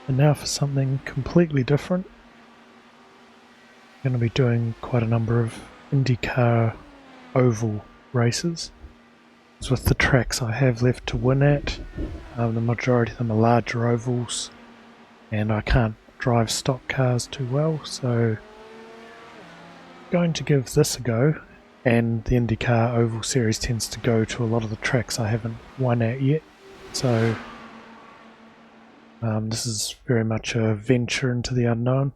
And now for something completely different. I'm going to be doing quite a number of IndyCar oval races. As with the tracks I have left to win at, the majority of them are larger ovals, and I can't drive stock cars too well, so I'm going to give this a go. And the IndyCar Oval Series tends to go to a lot of the tracks I haven't won at yet, so this is very much a venture into the unknown.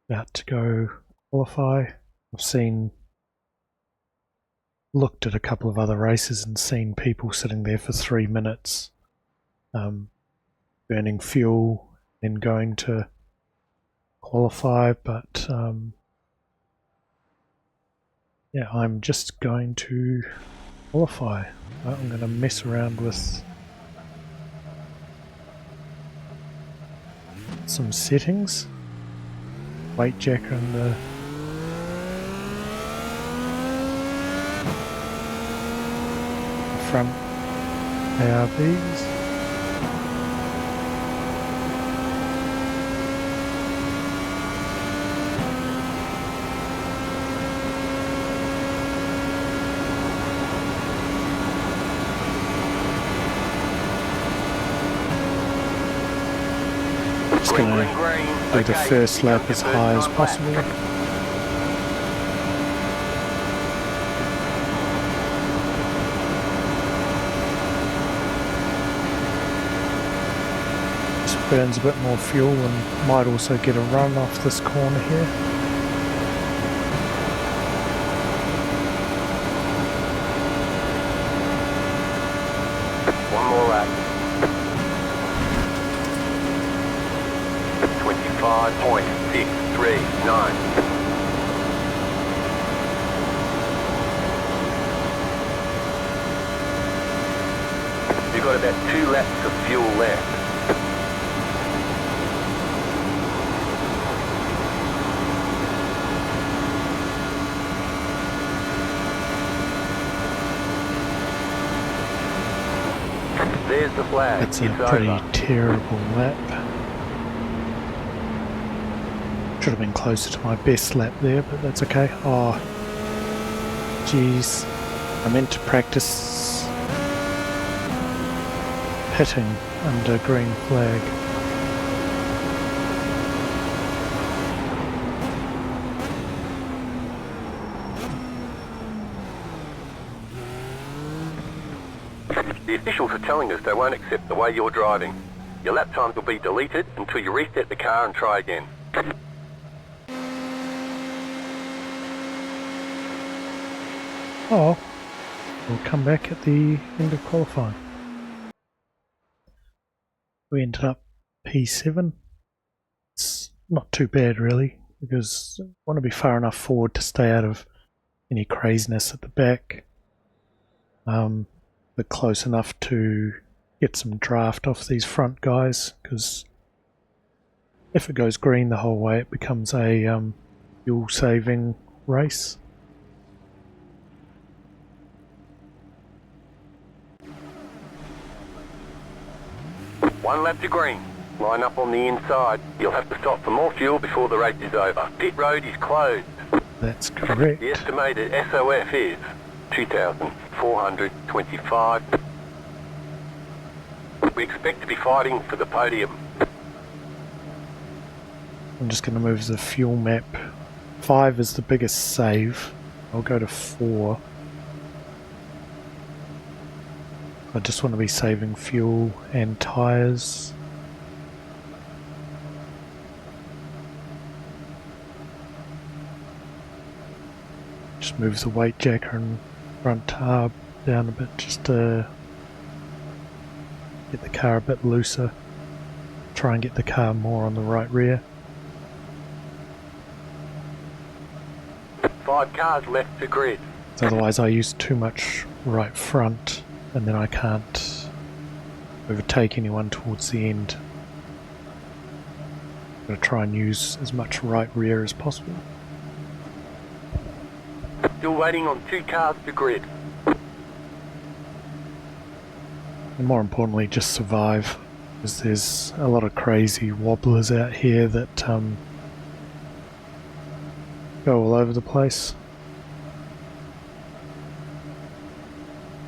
About to go qualify. I've looked at a couple of other races and seen people sitting there for 3 minutes burning fuel and going to qualify, but yeah, I'm just going to qualify. I'm going to mess around with some settings. Weight jacker and the front ARBs. Just going to do the first lap as high as possible. Just burns a bit more fuel and might also get a run off this corner here. One more lap. 25.639. You've got about 2 laps of fuel left. There's the flag. That's a pretty terrible lap. Should have been closer to my best lap there, but that's okay. Oh, geez. I meant to practice pitting under green flag. The officials are telling us they won't accept the way you're driving. Your lap times will be deleted until you reset the car and try again. Oh, we'll come back at the end of qualifying. We ended up P7. It's not too bad really, because I want to be far enough forward to stay out of any craziness at the back, but close enough to get some draft off these front guys, because if it goes green the whole way it becomes a fuel saving race. One lap to green. Line up on the inside. You'll have to stop for more fuel before the race is over. Pit road is closed. That's correct. The estimated SOF is 2,425. We expect to be fighting for the podium. I'm just going to move the fuel map. 5 is the biggest save. I'll go to 4. I just want to be saving fuel and tyres. Just move the weight jacker and front tarb down a bit just to get the car a bit looser. Try and get the car more on the right rear. 5 cars left to grid. Otherwise I use too much right front and then I can't overtake anyone towards the end. I'm going to try and use as much right rear as possible. Still waiting on 2 cars to grid. and more importantly just survive, because there's a lot of crazy wobblers out here that go all over the place.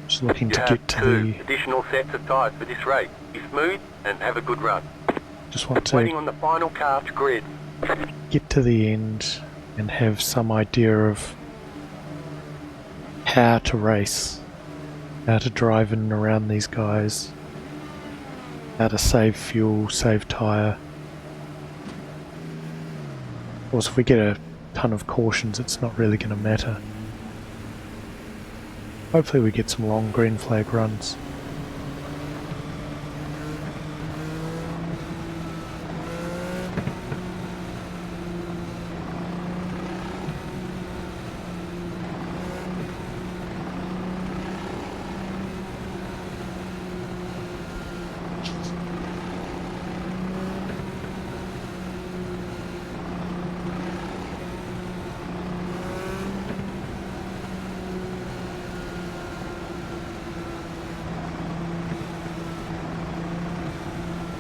Just looking to get to two the... additional sets of tyres for this race. Be smooth and have a good run. Just want Waiting to on the final car to grid. get to the end and have some idea of how to race, how to drive in and around these guys, how to save fuel, save tyre. Of course, if we get a ton of cautions, it's not really going to matter. Hopefully we get some long green flag runs.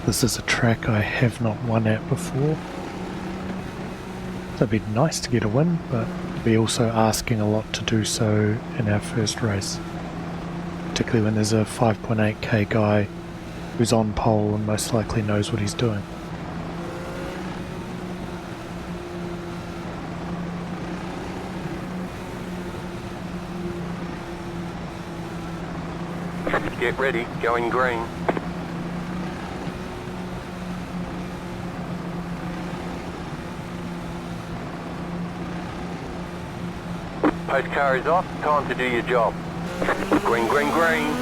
This is a track I have not won at before. So it'd be nice to get a win, but we're also asking a lot to do so in our first race. Particularly when there's a 5.8k guy who's on pole and most likely knows what he's doing. Get ready, going green. Post car is off, time to do your job. Green, green, green.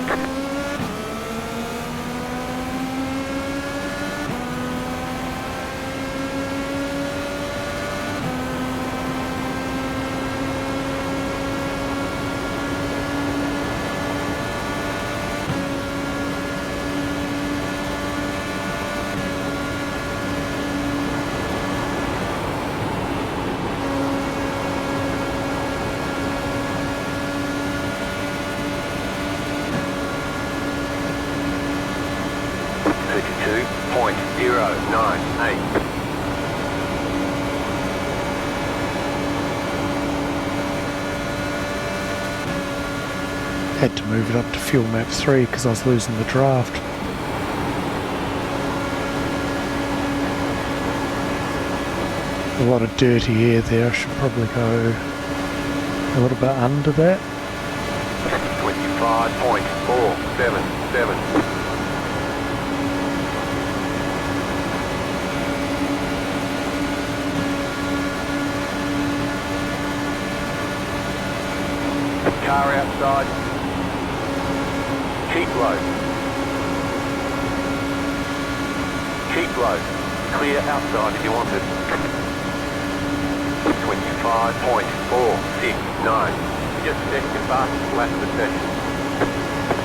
Had to move it up to fuel map 3 because I was losing the draft. A lot of dirty air there, I should probably go a little bit under that. 25.477. Car outside. Keep low. Keep low. Clear outside if you want it. 25.469. Just set your fastest lap of the session.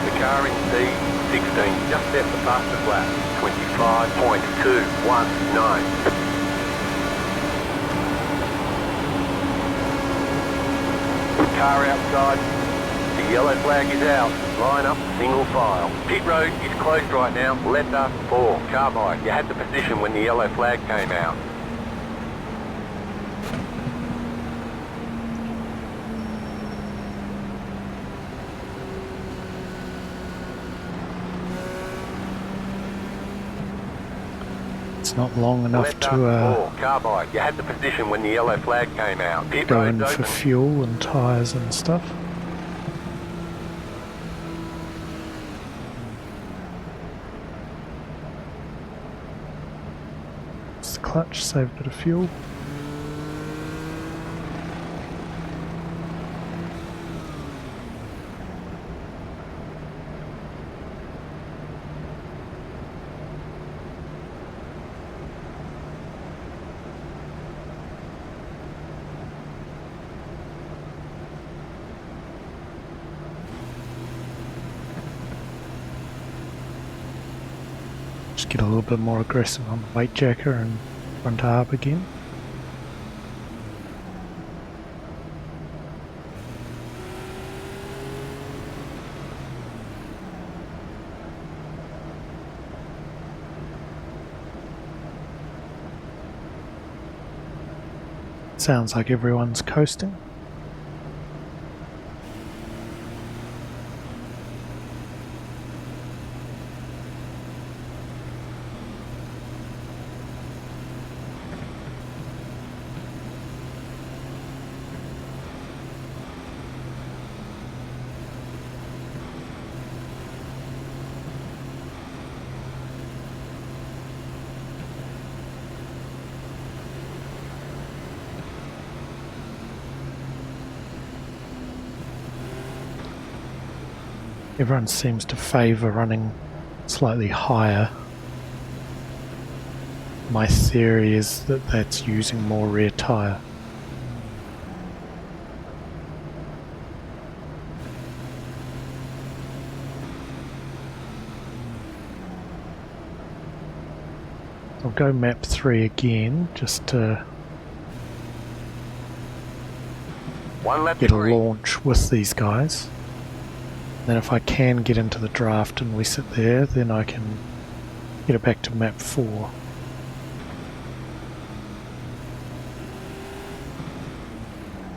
The car in C16 just set the fastest lap. 25.219. Car outside. The yellow flag is out. Line up single file. Pit road is closed right now. Letter 4. Carbide. You had the position when the yellow flag came out. It's not long enough Letter to 4. Carbide. You had the position when the yellow flag came out. Pit go road's in for open. fuel and tyres and stuff. It's the clutch, save a bit of fuel. Just get a little bit more aggressive on the weight jacker and front arb again. Sounds like everyone's coasting. Everyone seems to favour running slightly higher. My theory is that that's using more rear tyre. I'll go map 3 again just to get a launch with these guys. Then if I can get into the draft and we sit there, then I can get it back to map 4.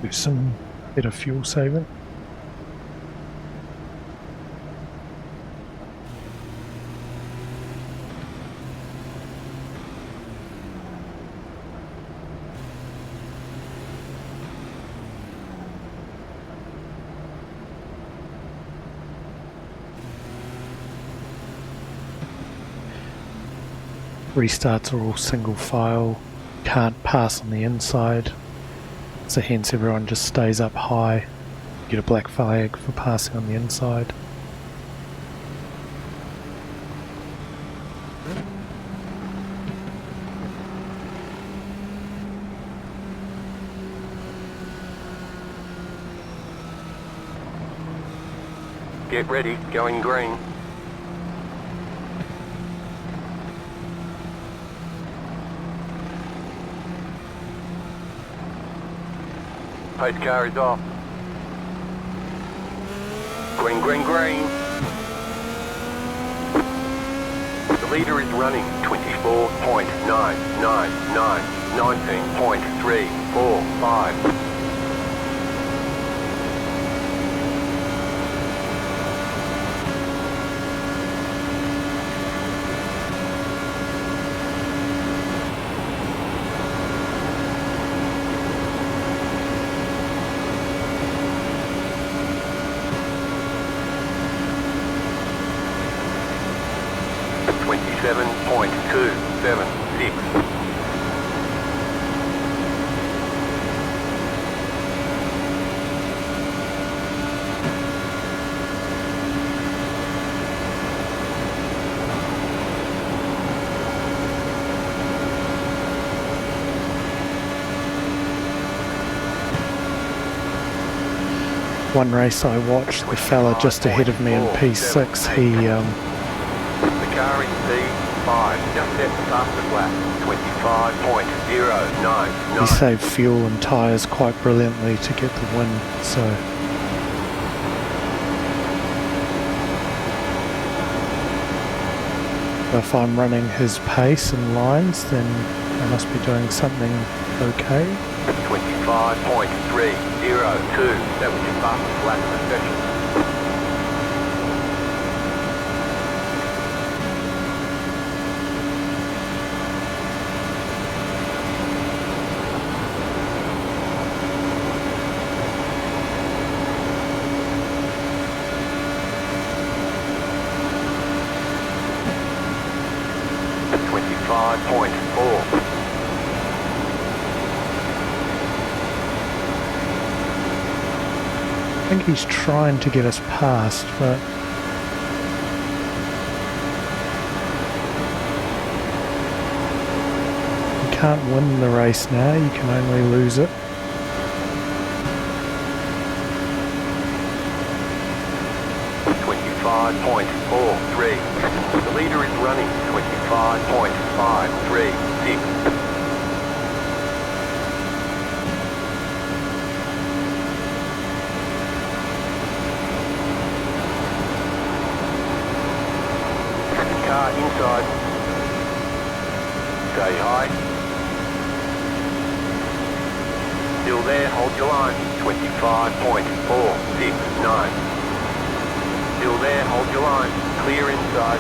Do some better fuel saving. Restarts are all single file, can't pass on the inside, so hence everyone just stays up high, get a black flag for passing on the inside. Get ready, going green. Pace car is off. Green, green, green. The leader is running 24.999, 19.345. One race I watched, the fella just ahead of me in P6, The car in P5, just set the fastest lap, 25.099. he saved fuel and tyres quite brilliantly to get the win, so if I'm running his pace and lines, then I must be doing something okay. 25.302, that was your fastest lap of the session. I think he's trying to get us past, but you can't win the race now, you can only lose it. The leader is running 25.536. Car inside. Stay high. Still there, hold your line. 25.469. Still there, hold your line. Clear inside.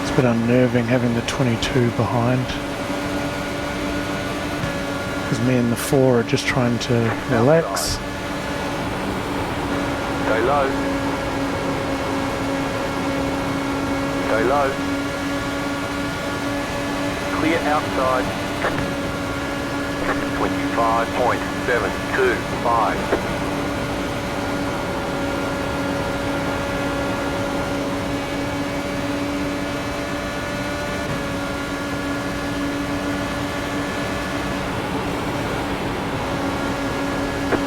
It's a bit unnerving having the 22 behind, because me and the 4 are just trying to relax. Go low. Go low. Clear outside. 25.725.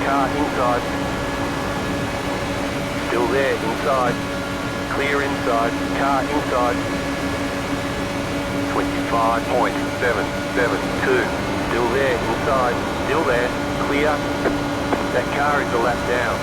Car inside. Still there, inside. Clear inside. Car inside. 25.772. Still there, inside. Still there. Clear. That car is a lap down.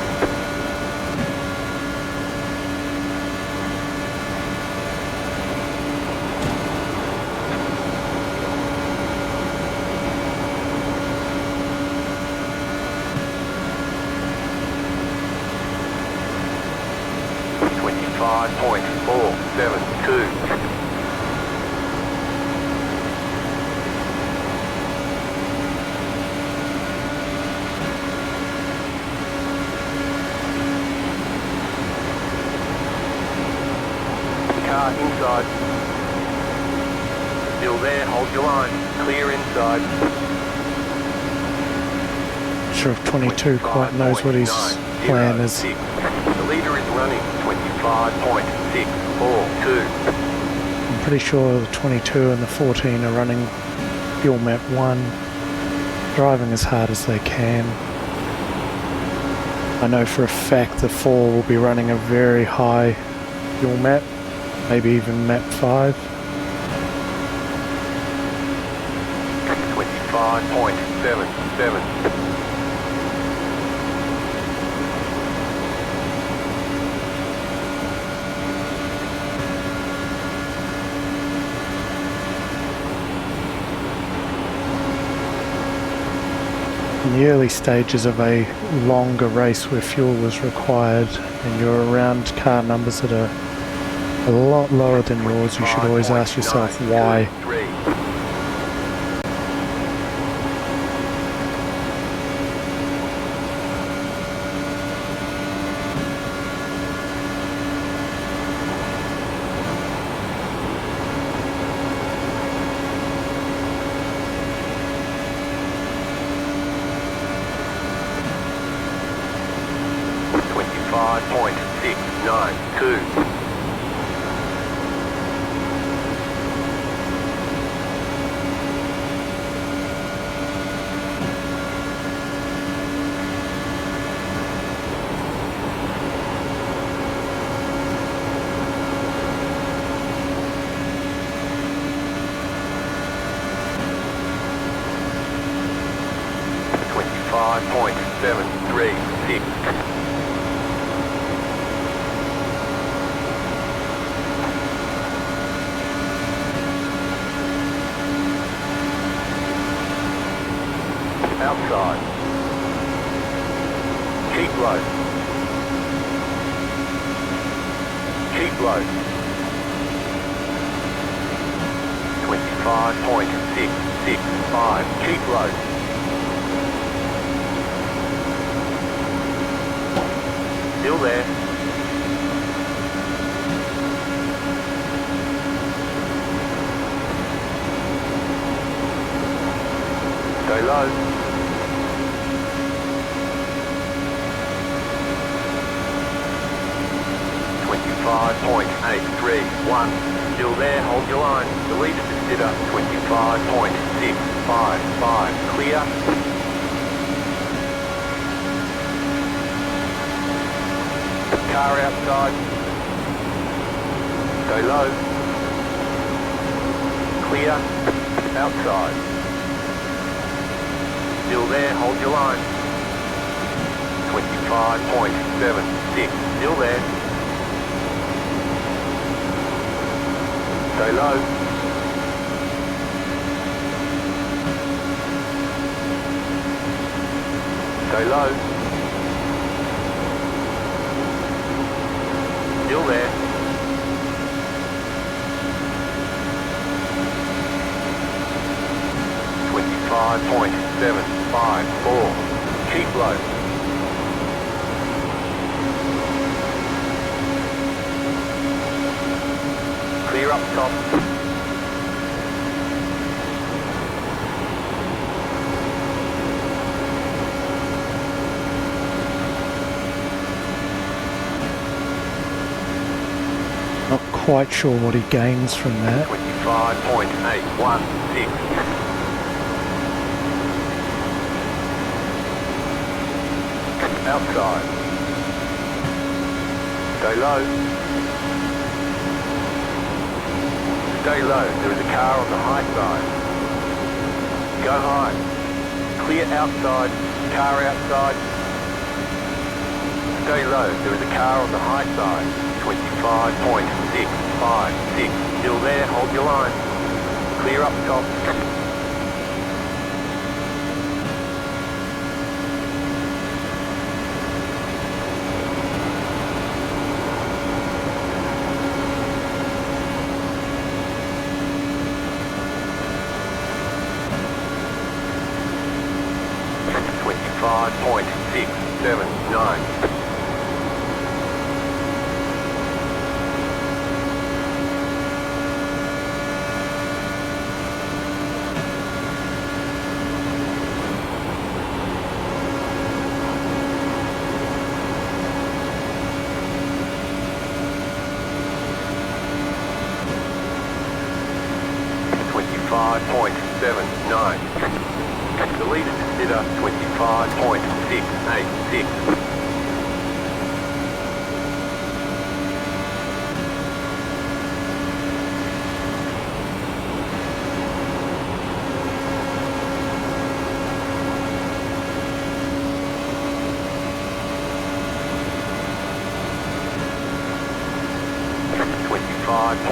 .472. Car inside. Still there, hold your line. Clear inside. Not sure if 22 quite knows what his plan is. The leader is running 25.642. I'm pretty sure the 22 and the 14 are running fuel map 1, driving as hard as they can. I know for a fact the 4 will be running a very high fuel map, maybe even map 5. 25.77. In the early stages of a longer race where fuel was required and you're around car numbers that are a lot lower than yours, you should always ask yourself why. Outside. Keep low. Keep low. 25.665. Keep low. Still there. Go low. 25.831. Still there, hold your line. The leader consider 25.655. Clear. Car outside. Stay low. Clear. Outside. Still there, hold your line. 25.76. Still there. Stay low. Stay low. Still there. .754. Keep low. Clear up top. Not quite sure what he gains from that. 25.816. Outside. Stay low. Stay low. There is a car on the high side. Go high. Clear outside. Car outside. Stay low. There is a car on the high side. 25.656. Still there. Hold your line. Clear up top. .679. .779. The leader consider 25.686.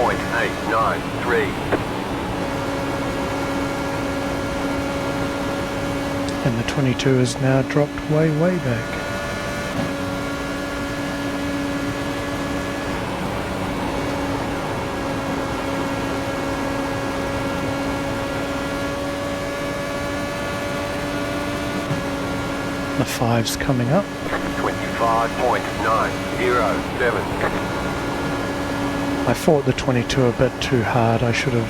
.893. And the 22 has now dropped way back. The 5's coming up. 25.907. I fought the 22 a bit too hard. I should have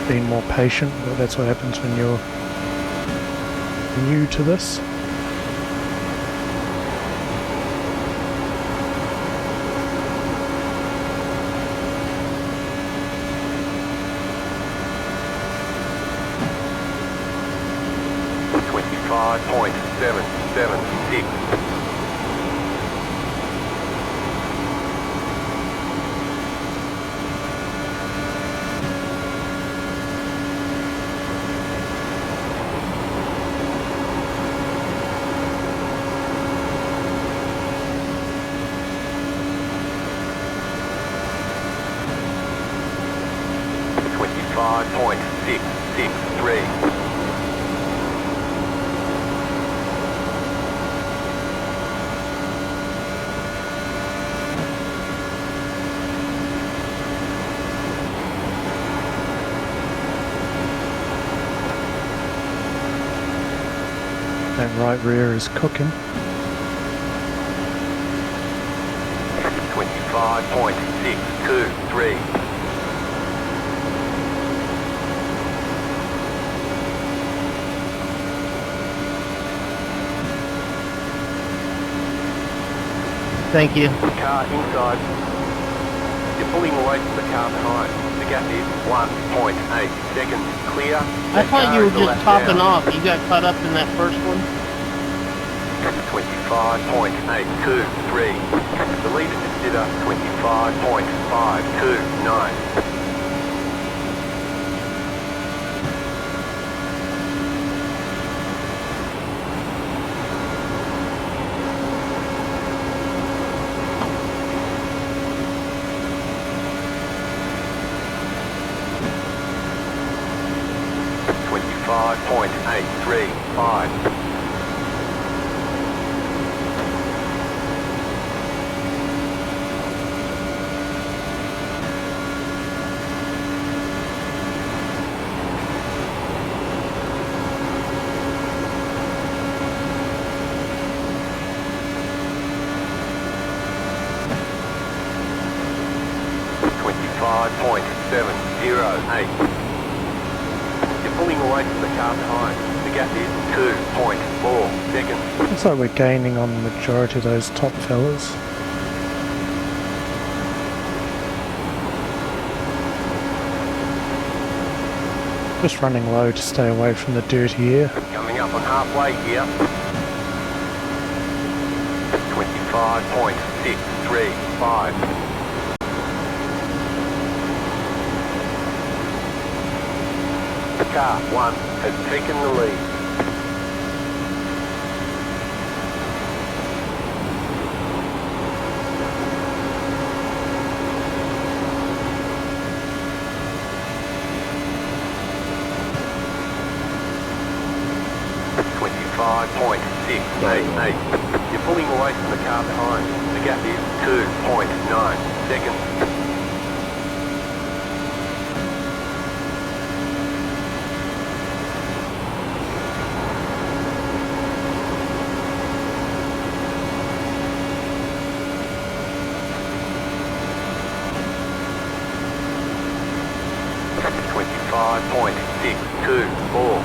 been more patient, but that's what happens when you're new to this. .776. .663. That right rear is cooking. 25.623. Thank you. Car inside. You're pulling away from the car behind. The gap is 1.8 seconds clear. I thought you were just topping off. You got caught up in that first one? 25.823. The leader consider 25.529. 25.835. .708. You're pulling away from the car behind. The gap is 2.4 seconds. Looks like we're gaining on the majority of those top fellas. Just running low to stay away from the dirty air. Coming up on halfway here. 25.635. Car 1 has taken the lead. .688. You're pulling away from the car behind. The gap is 2.9 seconds. .624.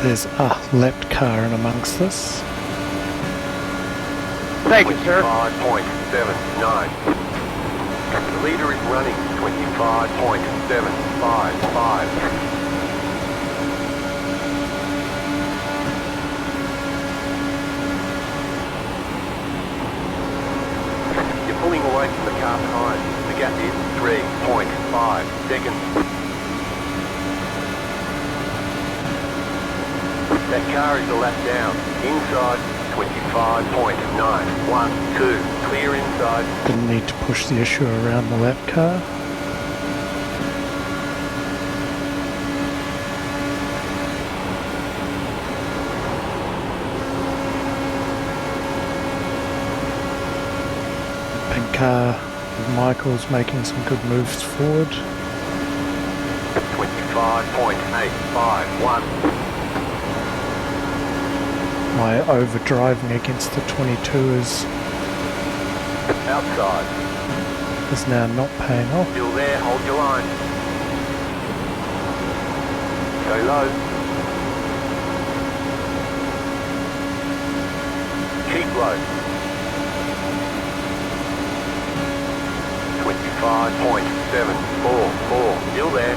There's a lapped car in amongst this. Thank you, sir. 25.79. The leader is running 25.755. You're pulling away from the car behind. The gap is 3.5 seconds. That car is a lap down. Inside, 25.912. Clear inside. Didn't need to push the issue around the lap car. Pink car with Michael's making some good moves forward. 25.851. My overdriving against the 22 is Outside. now not paying off. Still there, hold your line. Go low. Keep low. 25.744. Still there.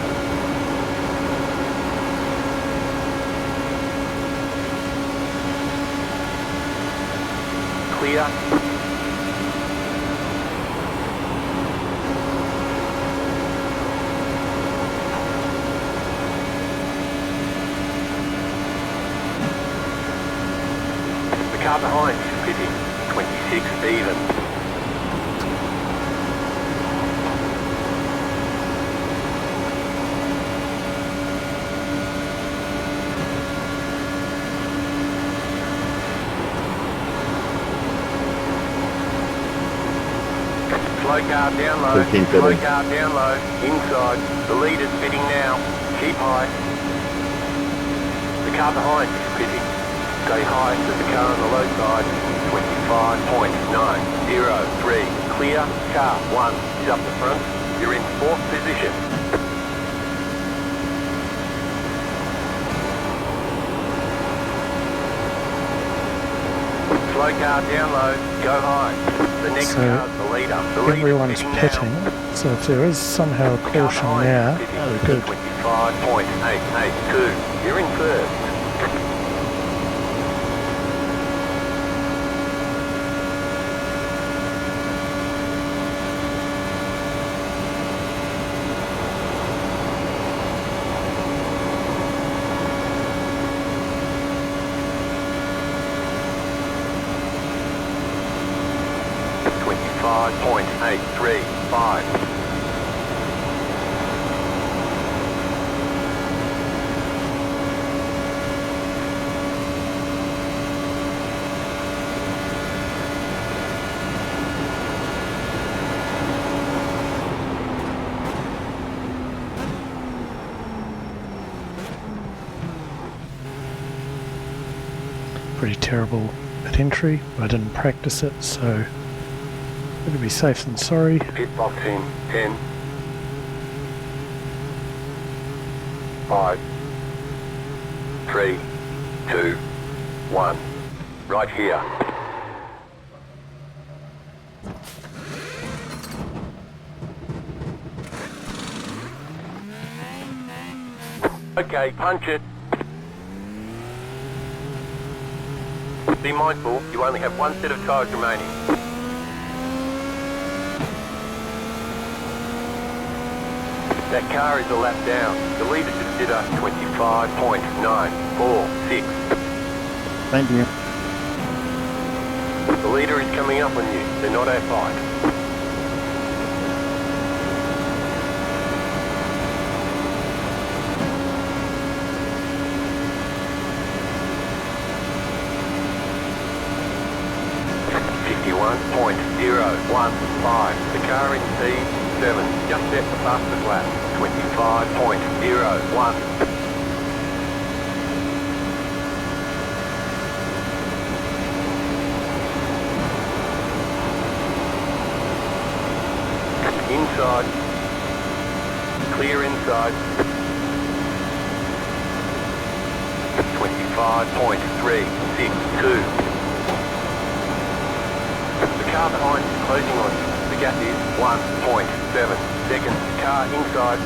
Clear. The car behind is pitting 26 even. Slow car down low, slow car down low, inside, the leader's pitting now, keep high. The car behind is pitting, stay high to the car on the low side, 25.903, clear, car 1 is up the front, you're in 4th position. Slow car down low, go high. The next So, car's the leader. The leader's everyone's pitting pitting, now. so if there is somehow a Car caution behind now, is pitting. we're good. 25.882. You're in first. .835. Pretty terrible at entry. I didn't practice it, so better be safe than sorry. Pit box in 10, 5, 3, 2, 1. Right here. Okay, punch it. Be mindful, you only have one set of tyres remaining. That car is a lap down. The leader just did a 25.946. Thank you. The leader is coming up on you. They're not our fight. .015. The car in P7 just set the fastest lap. 25.01. Inside. Clear inside. 25.362. The car behind is closing on you. The gap is 1.7 seconds. Car inside.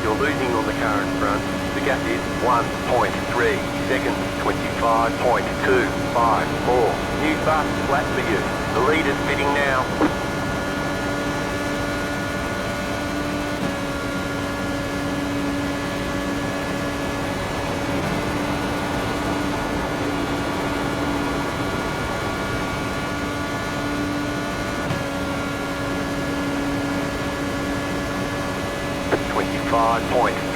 You're losing on the car in front. The gap is 1.3 seconds. 25.254. New fastest lap for you. The leader's pitting now. .315.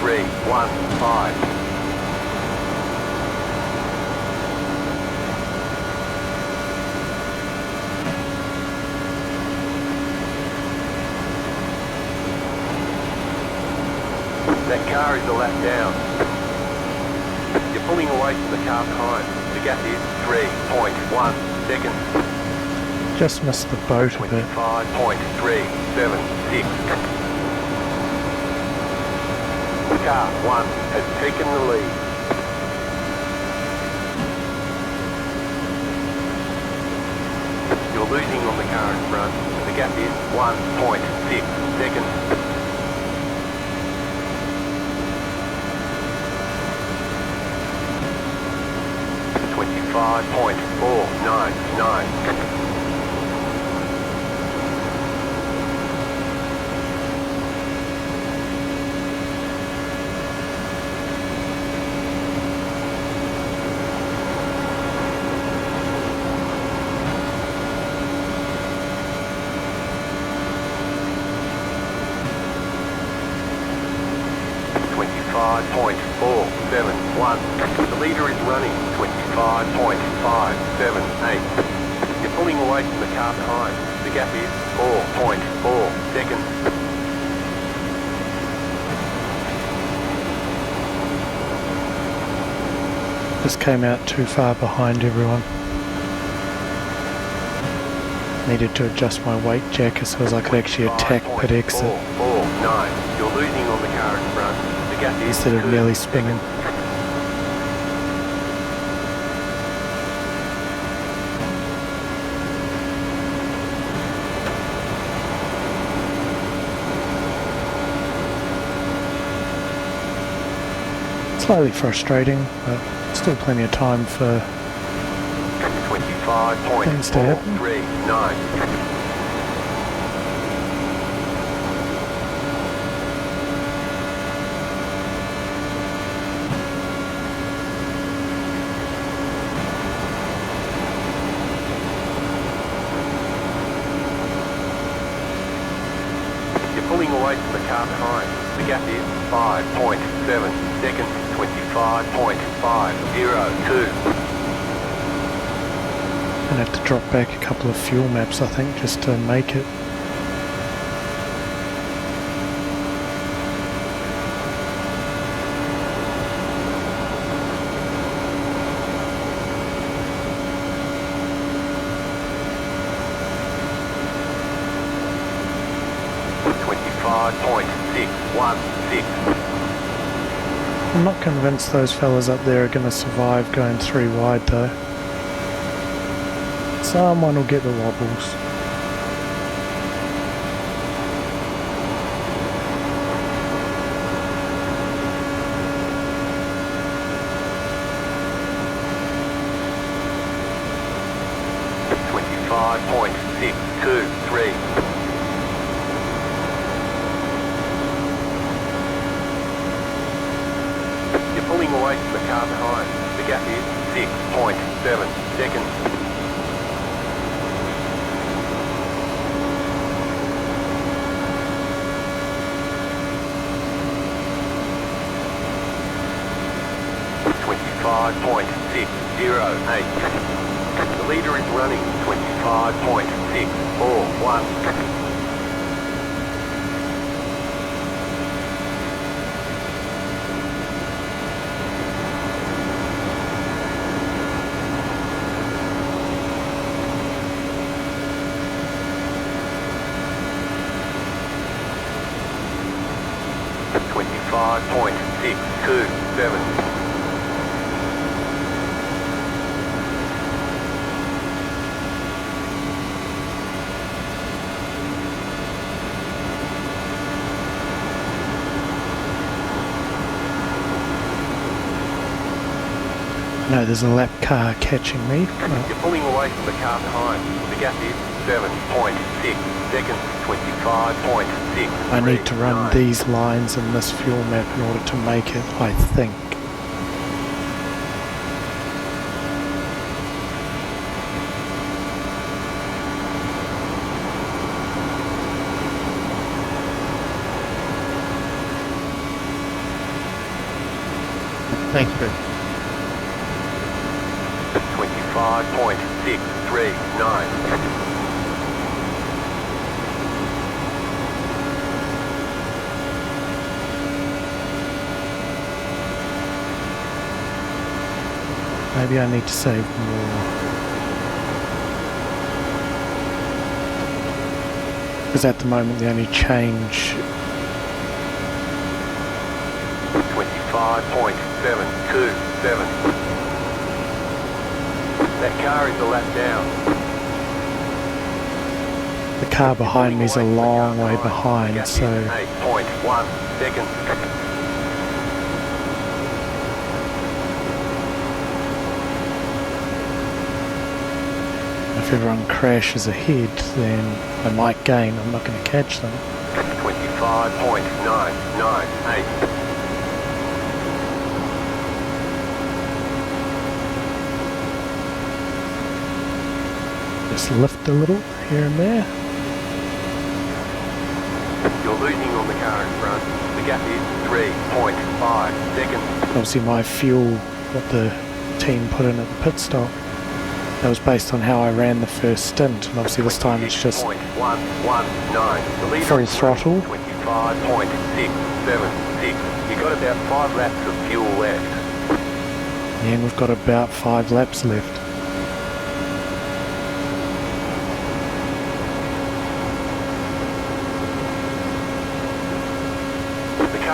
That car is a lap down. You're pulling away from the car behind. The gap is 3.1 seconds. Just missed the boat a bit. 25.376. Car 1 has taken the lead. You're losing on the car in front. The gap is 1.6 seconds. .499. .471. The leader is running 25.578. You're pulling away from the car behind. The gap is 4.4 seconds. Just came out too far behind everyone. Needed to adjust my weight jacker so as I could actually attack pit exit 4, 9. You're losing on the car in front. The gap is instead of 2 nearly spinning. Slightly frustrating, but still plenty of time for 25.439. things to happen. You're pulling away from the car behind. The gap is 5.7 seconds. 25.502. Gonna have to drop back a couple of fuel maps, I think, just to make it. I'm not convinced those fellas up there are going to survive going 3 wide though. Someone will get the wobbles. Pulling away from the car behind. The gap is 6.7 seconds. .608. The leader is running 25.641. .627. No, there's a lap car catching me. You're pulling away from the car behind. The gap is 7.6 seconds. 25.6. I need to run these lines in this fuel map in order to make it, I think. Thanks, Chris. 25.639. Maybe I need to save more. Because at the moment the only change... 25.727. That car is a lap down. The car behind me is a long way behind, so... 8.1 seconds. If everyone crashes ahead, then I might gain. I'm not going to catch them. 25.998. Just lift a little here and there. You're losing on the car in front. The gap is 3.5 seconds. Obviously my fuel, what the team put in at the pit stop, that was based on how I ran the first stint, and obviously this time it's just full throttle. 25.676. You've got about 5 laps of fuel left. And we've got about 5 laps left.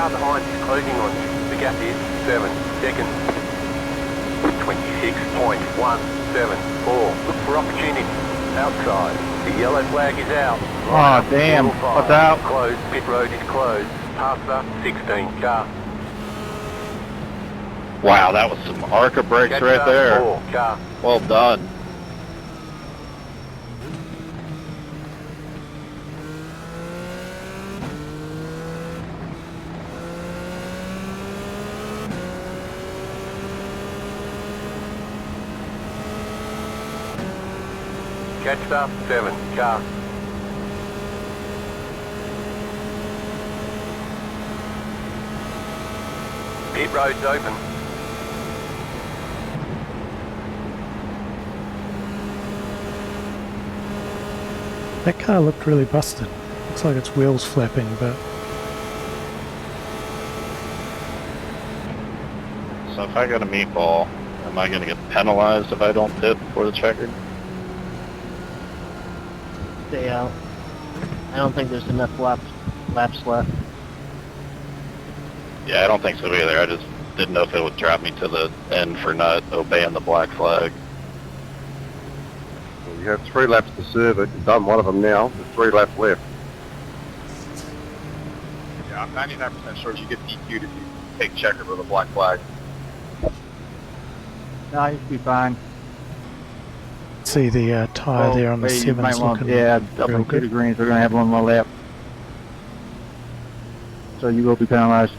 car behind is closing on you. The gap is 7 seconds. 26.174. Look for opportunity. Outside. The yellow flag is out. Aw, damn. What's out? Closed. Pit road is closed. Past the 16 car. Wow, that was some ARCA brakes Catch right the there. 4 car. Well done. Catch the 7 car. Pit road's open. That car looked really busted. Looks like its wheels flapping, but So if I got a meatball, am I going to get penalized if I don't pit for the checkered? Stay out. I don't think there's enough laps left. Yeah, I don't think so either. I just didn't know if it would drop me to the end for not obeying the black flag. Well, you have 3 laps to serve it. You've done one of them now. There's 3 laps left. Yeah, I'm 99% sure you get DQ'd if you take checkered with a black flag. No, you should be fine. see the tyre there on the 7's looking yeah, up real in good. the greens, we're going to have one more lap. So you will be penalized.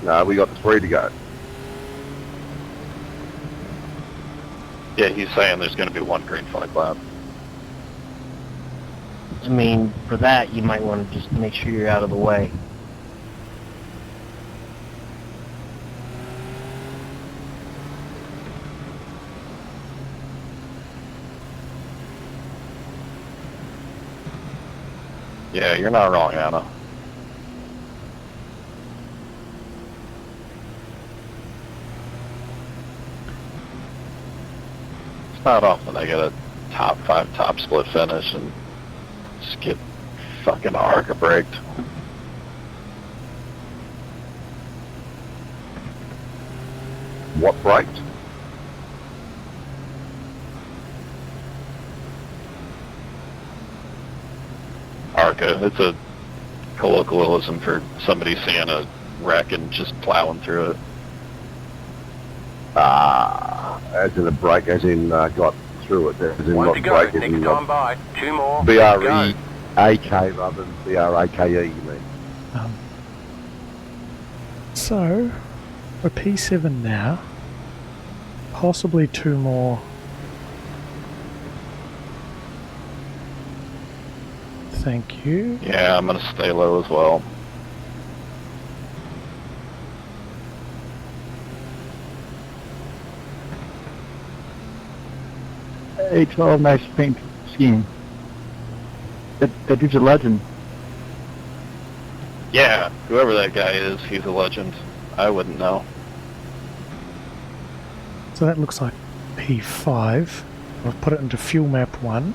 No, we got 3 to go. Yeah, he's saying there's going to be 1 green flag lap. I mean, for that, you might want to just make sure you're out of the way. Yeah, you're not wrong, Anna. It's not often I get a top 5 top split finish and just get fucking ARCA braked. What braked? ARCA, it's a colloquialism for somebody seeing a wreck and just plowing through it. As in a brake, as in got through it. As in 1 not to go, brake, as next in time by. 2 more. to B-R-E-A-K go. rather than B-R-A-K-E, you mean. So, we're P7 now. Possibly 2 more. Thank you. Yeah, I'm gonna stay low as well. A12, nice paint scheme. That dude's a legend. Yeah, whoever that guy is, he's a legend. I wouldn't know. So that looks like P5. I've put it into fuel map 1.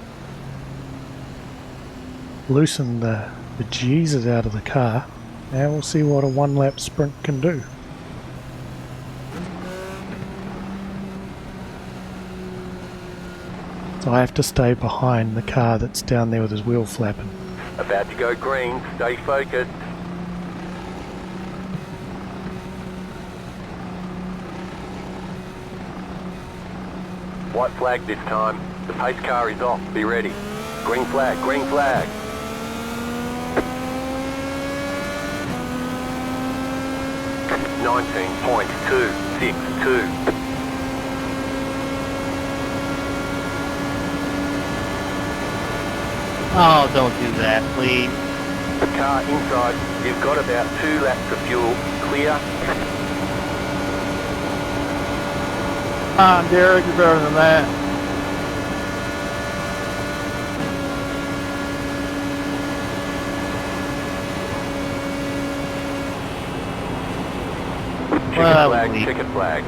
Loosen the Jesus out of the car. And we'll see what a 1 lap sprint can do. So I have to stay behind the car that's down there with his wheel flapping. About to go green. Stay focused. White flag this time. The pace car is off. Be ready. Green flag, green flag. .262. Oh, don't do that, please. Car inside. You've got about 2 laps of fuel. Clear. Come on, Derek, you're better than that. Checkered Well, flag, we- checkered flag.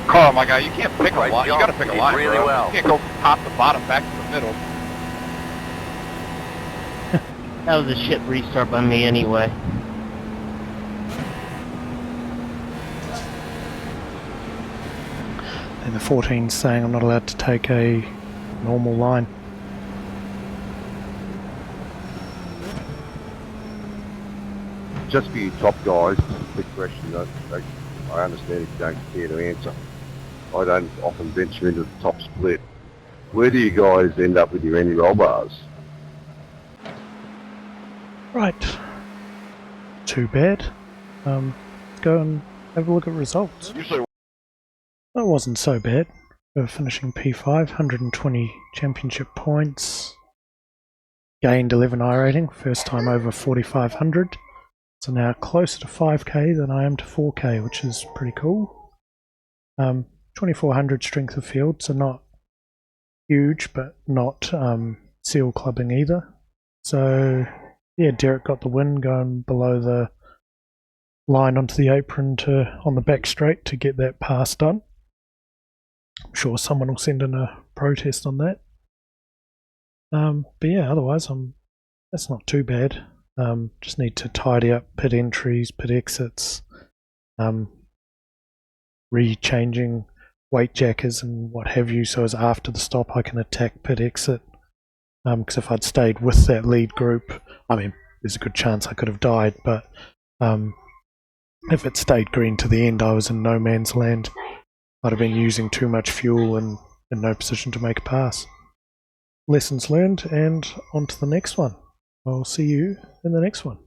Carl, my guy, you can't pick a Great line. You job. gotta pick a You line, did really bro. well. You can't go top to bottom, back to the middle. That was a shit restart by me anyway. And the 14's saying I'm not allowed to take a normal line. Just for you top guys, just a quick question. I understand if you don't care to answer. I don't often venture into the top split. Where do you guys end up with your anti-roll bars? Right. Too bad. Let's go and have a look at results. Usually, That wasn't so bad. We're finishing P5, 120 championship points. Gained 11 I rating, first time over 4,500. So now closer to 5k than I am to 4k, which is pretty cool. 2,400 strength of field, so not huge, but not seal clubbing either. So yeah, Derek got the win, going below the line onto the apron on the back straight to get that pass done. I'm sure someone will send in a protest on that. But yeah, otherwise that's not too bad. Just need to tidy up pit entries, pit exits, re-changing weight jackers and what have you, so as after the stop I can attack pit exit. Because if I'd stayed with that lead group, I mean, there's a good chance I could have died, but if it stayed green to the end, I was in no man's land. I'd have been using too much fuel and in no position to make a pass. Lessons learned, and on to the next one. I'll see you in the next one.